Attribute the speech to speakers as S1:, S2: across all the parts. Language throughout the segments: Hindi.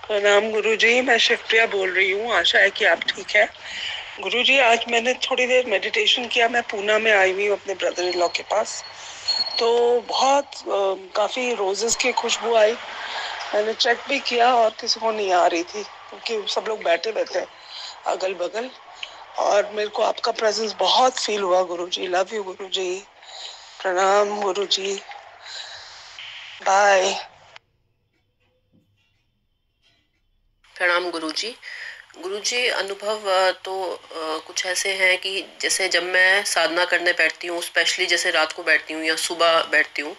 S1: प्रणाम गुरुजी, मैं शिवप्रिया बोल रही हूँ। आशा है कि आप ठीक है। गुरुजी, आज मैंने थोड़ी देर मेडिटेशन किया। मैं पूना में आई हुई हूँ अपने ब्रदर इन लॉ के पास। तो बहुत काफ़ी रोजेस की खुशबू आई। मैंने चेक भी किया और किसी को नहीं आ रही थी क्योंकि सब लोग बैठे हुए थे अगल बगल। और मेरे को आपका प्रेजेंस बहुत फील हुआ गुरुजी। लव यू गुरुजी। प्रणाम गुरुजी। बाय।
S2: प्रणाम गुरुजी। गुरुजी, अनुभव तो कुछ ऐसे हैं कि जैसे जब मैं साधना करने बैठती हूँ, स्पेशली जैसे रात को बैठती हूँ या सुबह बैठती हूँ,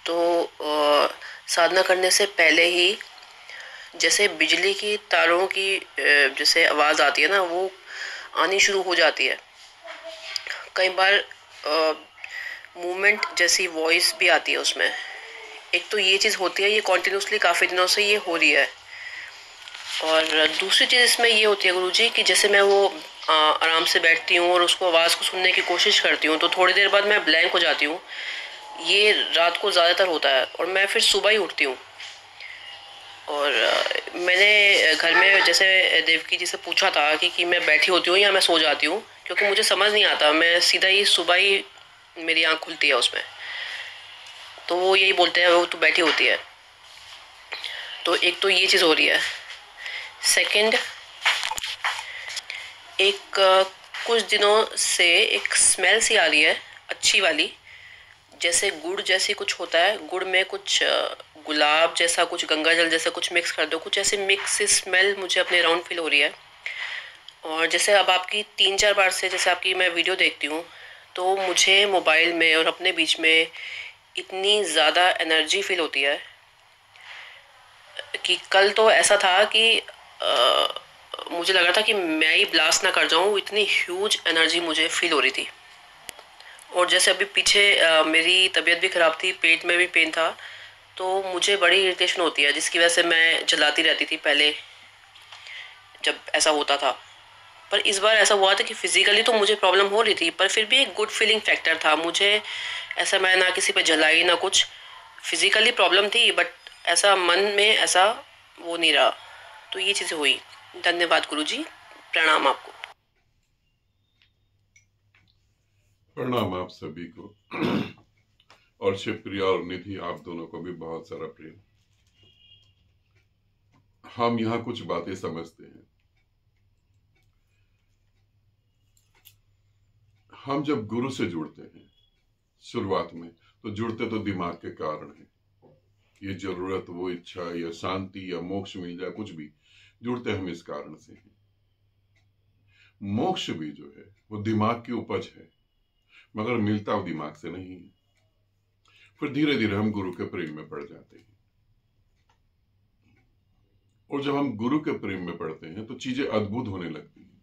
S2: तो साधना करने से पहले ही जैसे बिजली की तारों की जैसे आवाज़ आती है ना, वो आनी शुरू हो जाती है। कई बार मूवमेंट जैसी वॉइस भी आती है उसमें। एक तो ये चीज़ होती है, ये कॉन्टिन्यूसली काफ़ी दिनों से ये हो रही है। और दूसरी चीज़ इसमें ये होती है गुरुजी कि जैसे मैं वो आराम से बैठती हूँ और उसको आवाज़ को सुनने की कोशिश करती हूँ, तो थोड़ी देर बाद मैं ब्लैंक हो जाती हूँ। ये रात को ज़्यादातर होता है और मैं फिर सुबह ही उठती हूँ। और मैंने घर में जैसे देवकी जी से पूछा था कि मैं बैठी होती हूँ या मैं सो जाती हूँ, क्योंकि मुझे समझ नहीं आता। मैं सीधा ही सुबह ही मेरी आँख खुलती है उसमें। तो वो यही बोलते हैं वो तो बैठी होती है। तो एक तो ये चीज़ हो रही है। सेकंड, एक कुछ दिनों से एक स्मेल सी आ रही है, अच्छी वाली। जैसे गुड़ जैसी कुछ होता है, गुड़ में कुछ गुलाब जैसा, कुछ गंगा जल जैसा कुछ मिक्स कर दो, कुछ ऐसे मिक्स स्मेल मुझे अपने अराउंड फील हो रही है। और जैसे अब आपकी 3-4 बार से जैसे आपकी मैं वीडियो देखती हूँ, तो मुझे मोबाइल में और अपने बीच में इतनी ज़्यादा एनर्जी फील होती है कि कल तो ऐसा था कि मुझे लग रहा था कि मैं ही ब्लास्ट ना कर जाऊं, इतनी ह्यूज एनर्जी मुझे फील हो रही थी। और जैसे अभी पीछे मेरी तबीयत भी ख़राब थी, पेट में भी पेन था, तो मुझे बड़ी इरिटेशन होती है, जिसकी वजह से मैं जलाती रहती थी पहले जब ऐसा होता था। पर इस बार ऐसा हुआ था कि फिजिकली तो मुझे प्रॉब्लम हो रही थी, पर फिर भी एक गुड फीलिंग फैक्टर था मुझे। ऐसा मैं ना किसी पे जलाई ना कुछ। फिजिकली प्रॉब्लम थी बट ऐसा मन में ऐसा वो नहीं रहा। तो ये चीज़ें हुई। धन्यवाद गुरुजी। प्रणाम आपको।
S3: प्रणाम आप सभी को। और शिवप्रिया और निधि, आप दोनों को भी बहुत सारा प्रेम। हम यहाँ कुछ बातें समझते हैं। हम जब गुरु से जुड़ते हैं शुरुआत में, तो जुड़ते तो दिमाग के कारण है। ये जरूरत, वो इच्छा या शांति या मोक्ष मिल जाए, कुछ भी, जुड़ते हम इस कारण से हैं। मोक्ष भी जो है वो दिमाग की उपज है, मगर मिलता वो दिमाग से नहीं है। फिर धीरे धीरे हम गुरु के प्रेम में पड़ जाते हैं। और जब हम गुरु के प्रेम में पड़ते हैं तो चीजें अद्भुत होने लगती हैं।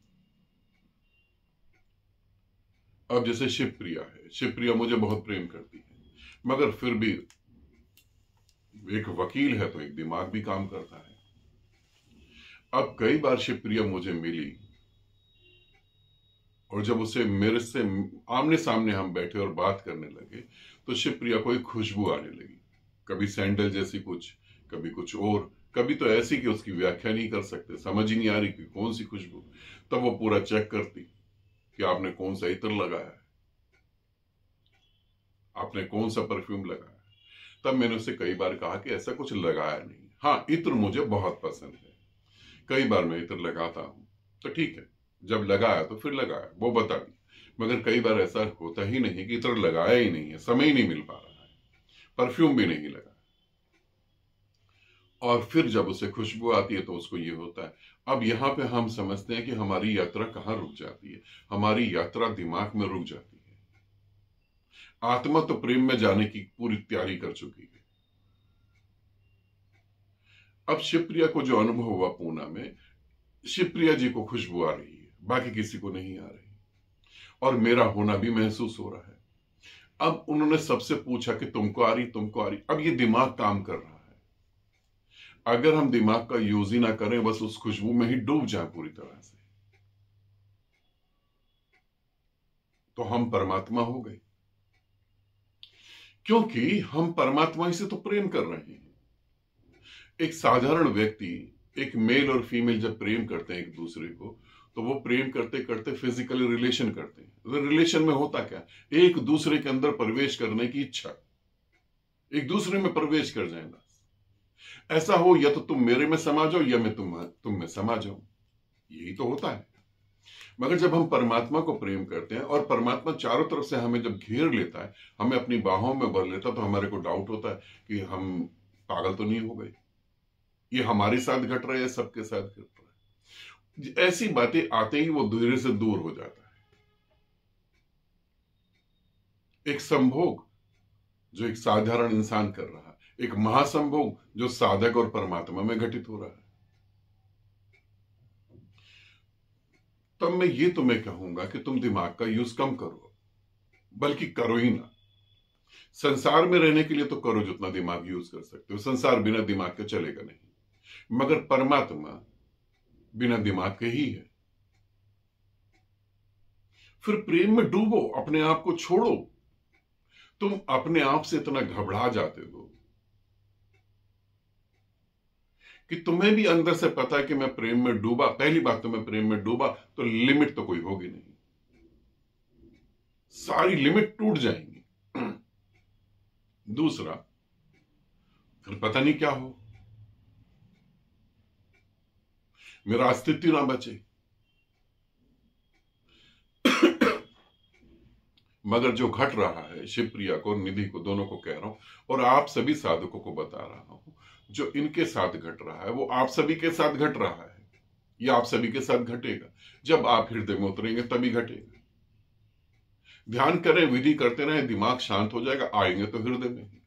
S3: अब जैसे शिवप्रिया है, शिवप्रिया मुझे बहुत प्रेम करती है, मगर फिर भी एक वकील है तो एक दिमाग भी काम करता है। अब कई बार शिवप्रिया मुझे मिली और जब उसे मेरे से आमने सामने हम बैठे और बात करने लगे, तो शिवप्रिया को एक खुशबू आने लगी। कभी सैंडल जैसी कुछ, कभी कुछ और, कभी तो ऐसी कि उसकी व्याख्या नहीं कर सकते, समझ ही नहीं आ रही कि कौन सी खुशबू। तब वो पूरा चेक करती कि आपने कौन सा इत्र लगाया है, आपने कौन सा परफ्यूम लगाया। तब मैंने उसे कई बार कहा कि ऐसा कुछ लगाया नहीं। हाँ, इत्र मुझे बहुत पसंद है, कई बार मैं इत्र लगाता हूं, तो ठीक है, जब लगाया तो फिर लगाया, वो बता दी। मगर कई बार ऐसा होता ही नहीं कि इत्र लगाया ही नहीं है, समय ही नहीं मिल पा रहा है, परफ्यूम भी नहीं लगा। और फिर जब उसे खुशबू आती है तो उसको ये होता है। अब यहां पे हम समझते हैं कि हमारी यात्रा कहां रुक जाती है। हमारी यात्रा दिमाग में रुक जाती है। आत्मा तो प्रेम में जाने की पूरी तैयारी कर चुकी है। अब शिवप्रिया को जो अनुभव हुआ पूना में, शिवप्रिया जी को खुशबू आ रही है, बाकी किसी को नहीं आ रही। और मेरा होना भी महसूस हो रहा है। अब उन्होंने सबसे पूछा कि तुमको आ रही, तुमको आ रही। अब ये दिमाग काम कर रहा है। अगर हम दिमाग का यूज ही ना करें, बस उस खुशबू में ही डूब जाए पूरी तरह से, तो हम परमात्मा हो गए। क्योंकि हम परमात्मा ही से तो प्रेम कर रहे हैं। एक साधारण व्यक्ति एक मेल और फीमेल जब प्रेम करते हैं एक दूसरे को, तो वो प्रेम करते करते फिजिकली रिलेशन करते हैं। तो रिलेशन में होता क्या, एक दूसरे के अंदर प्रवेश करने की इच्छा, एक दूसरे में प्रवेश कर जाए बस। ऐसा हो या तो तुम मेरे में समा जाओ या मैं तुम में समा जाऊं, यही तो होता है। मगर जब हम परमात्मा को प्रेम करते हैं और परमात्मा चारों तरफ से हमें जब घेर लेता है, हमें अपनी बाहों में भर लेता है, तो हमारे को डाउट होता है कि हम पागल तो नहीं हो गए, ये हमारे साथ घट रहा है, सबके साथ घट रहा है। ऐसी बातें आते ही वो धीरे से दूर हो जाता है। एक संभोग जो एक साधारण इंसान कर रहा है, एक महासंभोग जो साधक और परमात्मा में घटित हो रहा है। तब मैं ये तुम्हें कहूंगा कि तुम दिमाग का यूज कम करो, बल्कि करो ही ना। संसार में रहने के लिए तो करो जितना दिमाग यूज कर सकते हो, संसार बिना दिमाग के चलेगा नहीं। मगर परमात्मा बिना दिमाग के ही है। फिर प्रेम में डूबो, अपने आप को छोड़ो। तुम अपने आप से इतना घबरा जाते हो कि तुम्हें भी अंदर से पता है कि मैं प्रेम में डूबा। पहली बात तो मैं प्रेम में डूबा तो लिमिट तो कोई होगी नहीं, सारी लिमिट टूट जाएंगी। दूसरा, फिर पता नहीं क्या हो, मेरा अस्तित्व ना बचे। मगर जो घट रहा है, शिवप्रिया को, निधि को, दोनों को कह रहा हूं और आप सभी साधकों को बता रहा हूं, जो इनके साथ घट रहा है वो आप सभी के साथ घट रहा है, या आप सभी के साथ घटेगा। जब आप हृदय में उतरेंगे तभी घटेगा। ध्यान करें, विधि करते रहे, दिमाग शांत हो जाएगा, आएंगे तो हृदय में ही।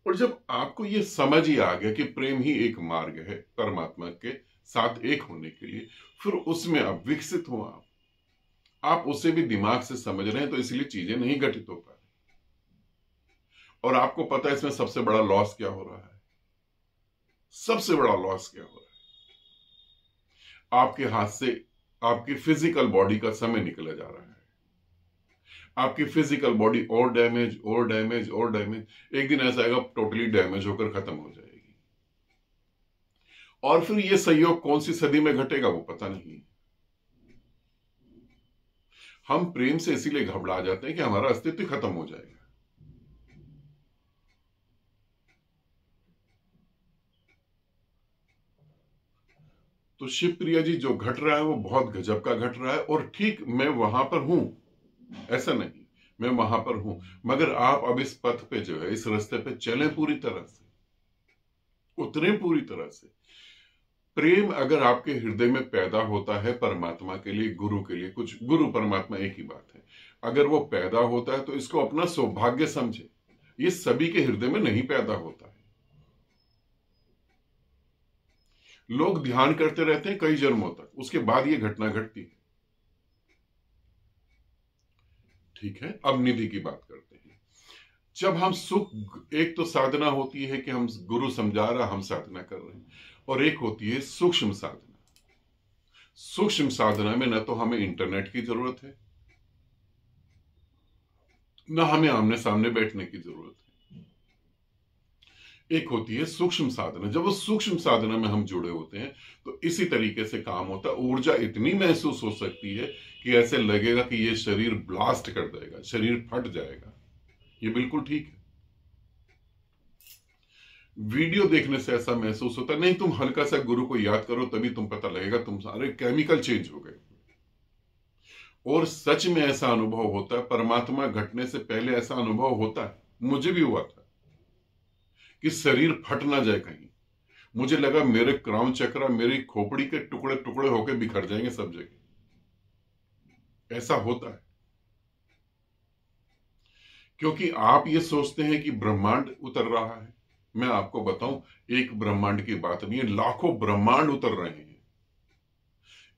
S3: और जब आपको यह समझ ही आ गया कि प्रेम ही एक मार्ग है परमात्मा के साथ एक होने के लिए, फिर उसमें आप विकसित हो, आप उसे भी दिमाग से समझ रहे हैं, तो इसलिए चीजें नहीं घटित हो पा रही। और आपको पता है इसमें सबसे बड़ा लॉस क्या हो रहा है? सबसे बड़ा लॉस क्या हो रहा है? आपके हाथ से आपकी फिजिकल बॉडी का समय निकला जा रहा है। आपकी फिजिकल बॉडी और डैमेज और डैमेज और डैमेज, एक दिन ऐसा आएगा टोटली डैमेज होकर खत्म हो जाएगी। और फिर यह संयोग कौन सी सदी में घटेगा वो पता नहीं। हम प्रेम से इसीलिए घबरा जाते हैं कि हमारा अस्तित्व खत्म हो जाएगा। तो शिवप्रिया जी, जो घट रहा है वो बहुत गजब का घट रहा है। और ठीक मैं वहां पर हूं, ऐसा नहीं, मैं वहां पर हूं, मगर आप अब इस पथ पे जो है, इस रास्ते पे चलें, पूरी तरह से उतरें, पूरी तरह से। प्रेम अगर आपके हृदय में पैदा होता है परमात्मा के लिए, गुरु के लिए, कुछ गुरु परमात्मा एक ही बात है, अगर वो पैदा होता है तो इसको अपना सौभाग्य समझे। ये सभी के हृदय में नहीं पैदा होता है। लोग ध्यान करते रहते हैं कई जन्मों तक, उसके बाद ये घटना घटती है। ठीक है, अब निधि की बात करते हैं। जब हम सुख, एक तो साधना होती है कि हम गुरु समझा रहा, हम साधना कर रहे हैं, और एक होती है सूक्ष्म साधना। सूक्ष्म साधना में न तो हमें इंटरनेट की जरूरत है, न हमें आमने सामने बैठने की जरूरत है। एक होती है सूक्ष्म साधना। जब वो सूक्ष्म साधना में हम जुड़े होते हैं तो इसी तरीके से काम होता है। ऊर्जा इतनी महसूस हो सकती है कि ऐसे लगेगा कि ये शरीर ब्लास्ट कर देगा, शरीर फट जाएगा। ये बिल्कुल ठीक है। वीडियो देखने से ऐसा महसूस होता नहीं, तुम हल्का सा गुरु को याद करो तभी तुम पता लगेगा, तुम सारे केमिकल चेंज हो गए। और सच में ऐसा अनुभव होता है, परमात्मा घटने से पहले ऐसा अनुभव होता है। मुझे भी हुआ था कि शरीर फट ना जाए कहीं। मुझे लगा मेरे क्राउन चक्र, मेरी खोपड़ी के टुकड़े टुकड़े होकर बिखर जाएंगे सब जगह। ऐसा होता है क्योंकि आप ये सोचते हैं कि ब्रह्मांड उतर रहा है। मैं आपको बताऊं, एक ब्रह्मांड की बात नहीं है, लाखों ब्रह्मांड उतर रहे हैं।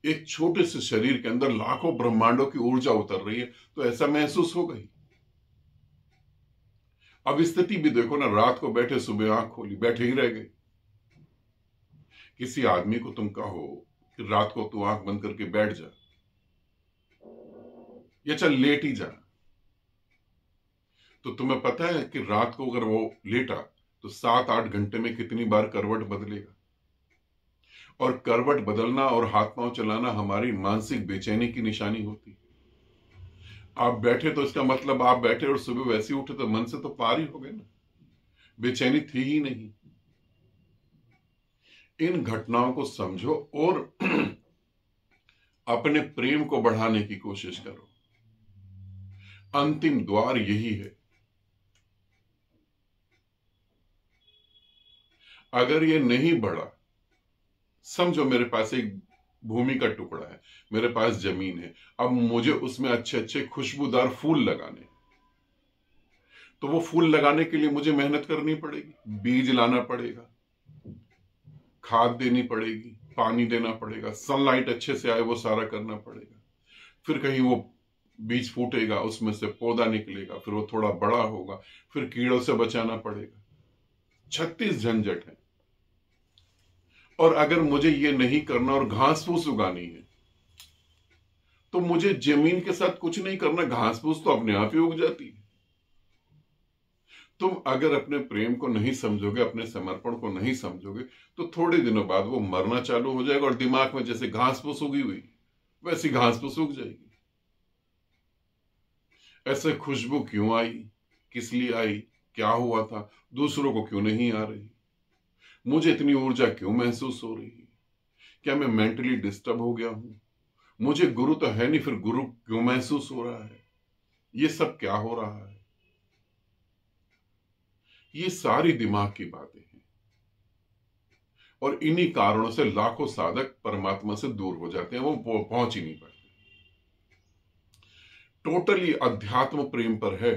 S3: एक छोटे से शरीर के अंदर लाखों ब्रह्मांडों की ऊर्जा उतर रही है, तो ऐसा महसूस हो गई। अब स्थिति भी देखो ना, रात को बैठे, सुबह आंख खोली, बैठे ही रह गए। किसी आदमी को तुम कहो कि रात को तू आंख बंद करके बैठ जा या चल लेट ही जा, तो तुम्हें पता है कि रात को अगर वो लेटा तो 7-8 घंटे में कितनी बार करवट बदलेगा। और करवट बदलना और हाथ पांव चलाना हमारी मानसिक बेचैनी की निशानी होती है। आप बैठे तो इसका मतलब आप बैठे और सुबह वैसे ही उठे तो मन से तो पार ही हो गए ना, बेचैनी थी ही नहीं। इन घटनाओं को समझो और अपने प्रेम को बढ़ाने की कोशिश करो। अंतिम द्वार यही है। अगर ये नहीं बढ़ा, समझो मेरे पास एक भूमि का टुकड़ा है, मेरे पास जमीन है, अब मुझे उसमें अच्छे अच्छे खुशबूदार फूल लगाने, तो वो फूल लगाने के लिए मुझे मेहनत करनी पड़ेगी, बीज लाना पड़ेगा, खाद देनी पड़ेगी, पानी देना पड़ेगा, सनलाइट अच्छे से आए वो सारा करना पड़ेगा। फिर कहीं वो बीज फूटेगा, उसमें से पौधा निकलेगा, फिर वो थोड़ा बड़ा होगा, फिर कीड़ों से बचाना पड़ेगा। 36 झंझट है। और अगर मुझे ये नहीं करना और घास फूस उगानी है तो मुझे जमीन के साथ कुछ नहीं करना, घास फूस तो अपने आप ही उग जाती है। तुम अगर अपने प्रेम को नहीं समझोगे, अपने समर्पण को नहीं समझोगे, तो थोड़े दिनों बाद वो मरना चालू हो जाएगा और दिमाग में जैसे घास फूस उगी हुई वैसी घास फूस उग जाएगी। ऐसे खुशबू क्यों आई, किस लिए आई, क्या हुआ था, दूसरों को क्यों नहीं आ रही, मुझे इतनी ऊर्जा क्यों महसूस हो रही है, क्या मैं मेंटली डिस्टर्ब हो गया हूं, मुझे गुरु तो है नहीं फिर गुरु क्यों महसूस हो रहा है, ये सब क्या हो रहा है। ये सारी दिमाग की बातें हैं और इन्हीं कारणों से लाखों साधक परमात्मा से दूर हो जाते हैं, वो पहुंच ही नहीं पाते। टोटली अध्यात्म प्रेम पर है,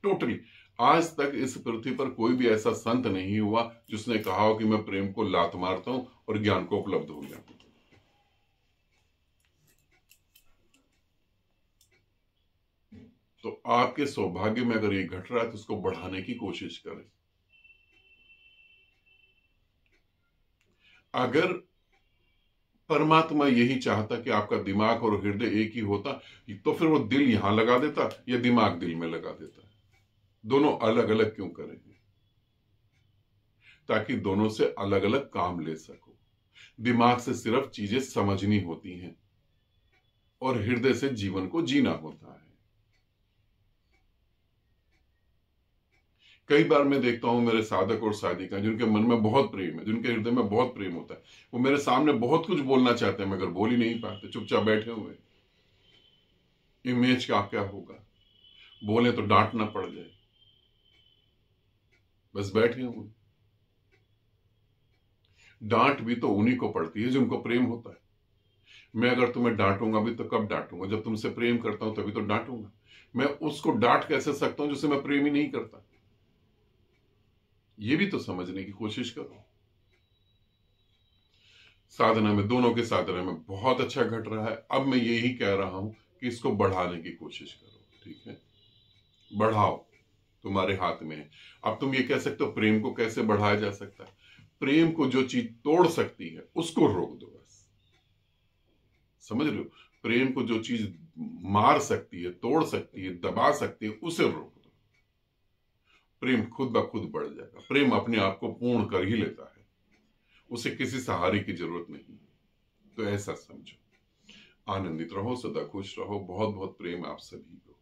S3: टोटली। आज तक इस पृथ्वी पर कोई भी ऐसा संत नहीं हुआ जिसने कहा हो कि मैं प्रेम को लात मारता हूं और ज्ञान को उपलब्ध हो गया। तो आपके सौभाग्य में अगर ये घट रहा है तो उसको बढ़ाने की कोशिश करें। अगर परमात्मा यही चाहता कि आपका दिमाग और हृदय एक ही होता तो फिर वो दिल यहां लगा देता या दिमाग दिल में लगा देता। दोनों अलग अलग क्यों करेंगे? ताकि दोनों से अलग अलग काम ले सको। दिमाग से सिर्फ चीजें समझनी होती हैं और हृदय से जीवन को जीना होता है। कई बार मैं देखता हूं मेरे साधक और साधिका जिनके मन में बहुत प्रेम है, जिनके हृदय में बहुत प्रेम होता है, वो मेरे सामने बहुत कुछ बोलना चाहते हैं मगर बोल ही नहीं पाते, चुपचाप बैठे हुए। इमेज का क्या होगा, बोले तो डांटना पड़ जाए, बस बैठे हुए। डांट भी तो उन्हीं को पड़ती है जिनको प्रेम होता है। मैं अगर तुम्हें डांटूंगा भी तो कब डांटूंगा? जब तुमसे प्रेम करता हूं तभी तो डांटूंगा। मैं उसको डांट कैसे सकता हूं जिसे मैं प्रेम ही नहीं करता? ये भी तो समझने की कोशिश करो। साधना में, दोनों के साधना में बहुत अच्छा घट रहा है। अब मैं यही कह रहा हूं कि इसको बढ़ाने की कोशिश करो, ठीक है? बढ़ाओ, तुम्हारे हाथ में है। अब तुम ये कह सकते हो प्रेम को कैसे बढ़ाया जा सकता है? प्रेम को जो चीज तोड़ सकती है उसको रोक दो, बस। समझ रहे हो? प्रेम को जो चीज मार सकती है, तोड़ सकती है, दबा सकती है, उसे रोक दो। प्रेम खुद ब खुद बढ़ जाएगा। प्रेम अपने आप को पूर्ण कर ही लेता है, उसे किसी सहारे की जरूरत नहीं। तो ऐसा समझो। आनंदित रहो, सदा खुश रहो। बहुत बहुत प्रेम आप सभी को।